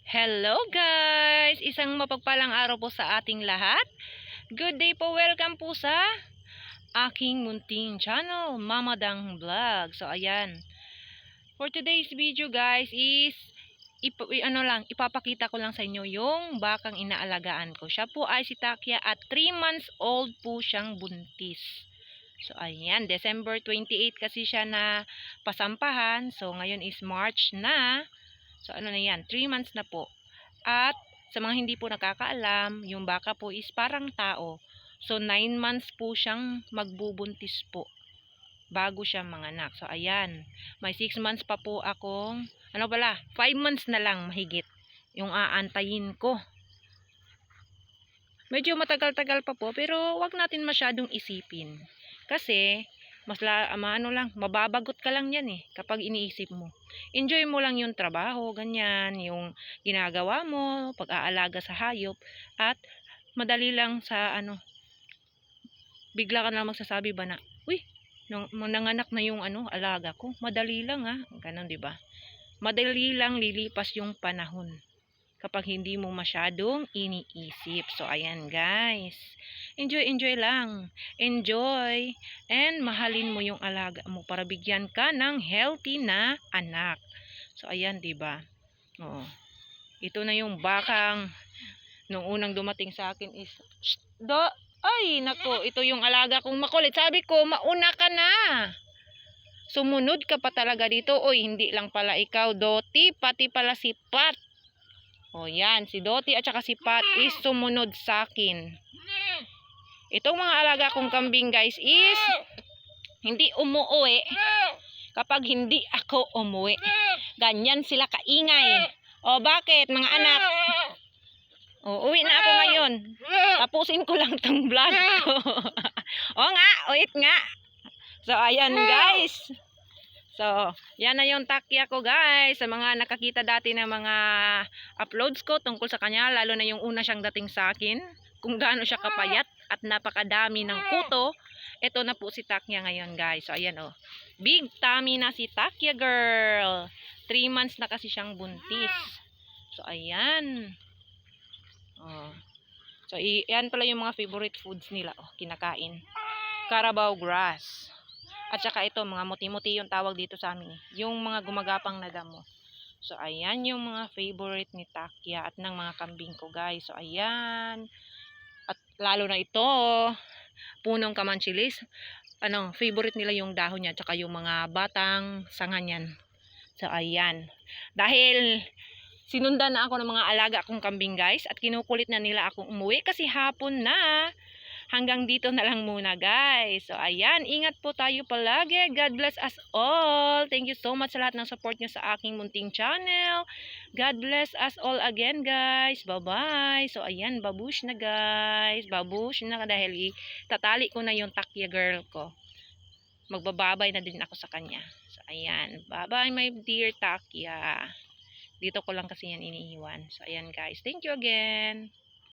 Hello guys! Isang mapagpalang araw po sa ating lahat. Good day po, welcome po sa aking munting channel, Mama Dang Vlog. So ayan, for today's video guys is ipapakita ko lang sa inyo yung bakang inaalagaan ko. Siya po ay si Takya at 3 months old po siyang buntis. So ayan, December 28 kasi siya na pasampahan. So ngayon is March na. So ano na yan, 3 months na po. At sa mga hindi po nakakaalam, yung baka po is parang tao. So 9 months po siyang magbubuntis po bago siya manganak. So ayan, may 6 months pa po akong, 5 months na lang mahigit yung aantayin ko. Medyo matagal-tagal pa po, pero wag natin masyadong isipin. Kasi mababagot ka lang yan kapag iniisip mo. Enjoy mo lang yung trabaho, ganyan, yung ginagawa mo, pag-aalaga sa hayop, at madali lang sa bigla ka na magsasabi ba na, uy, nanganak na yung alaga ko. Madali lang ganun, 'di ba? Madali lang lilipas yung panahon kapag hindi mo masyadong iniisip. So ayan guys, enjoy lang, enjoy, and mahalin mo yung alaga mo para bigyan ka ng healthy na anak. So ayan, diba? Oo. Ito na yung bakang nung unang dumating sa akin is ay nako, ito yung alaga kong makulit. Sabi ko, mauna ka na, sumunod ka pa talaga dito. Oy, hindi lang pala ikaw, Doti, pati pala si Pat. O yan, si Doti at saka si Pat is sumunod sa akin. Itong mga alaga kong kambing guys is hindi umuwi kapag hindi ako umuwi. Ganyan sila kaingay. O bakit mga anak? O, uwi na ako ngayon. Tapusin ko lang tong vlog ko. O nga, wait nga. So ayan guys. So, yan na yung Takya ko guys. Sa mga nakakita dati ng mga uploads ko tungkol sa kanya, lalo na yung una siyang dating sa akin, kung gaano siya kapayat at napakadami ng kuto. Ito na po si Takya ngayon guys. So, ayan big tummy na si Takya girl. 3 months na kasi siyang buntis. So, ayan. So, yan pala yung mga favorite foods nila. Kinakain. Carabao grass. At saka ito, mga muti-muti yung tawag dito sa amin. Yung mga gumagapang na damo. So, ayan yung mga favorite ni Takya at ng mga kambing ko, guys. So, ayan. At lalo na ito, punong kamanchilis. Favorite nila yung dahon niya, at saka yung mga batang sanga niyan. So, ayan. Dahil sinundan na ako ng mga alaga akong kambing, guys. At kinukulit na nila akong umuwi kasi hapon na. Hanggang dito na lang muna guys. So ayan, ingat po tayo palagi. God bless us all. Thank you so much sa lahat ng support nyo sa aking munting channel. God bless us all again guys. Bye bye. So ayan, babush na guys. Babush na dahil tatali ko na yung Takya girl ko. Magbababay na din ako sa kanya. So ayan, bye bye my dear Takya. Dito ko lang kasi yan iniiwan. So ayan guys, thank you again.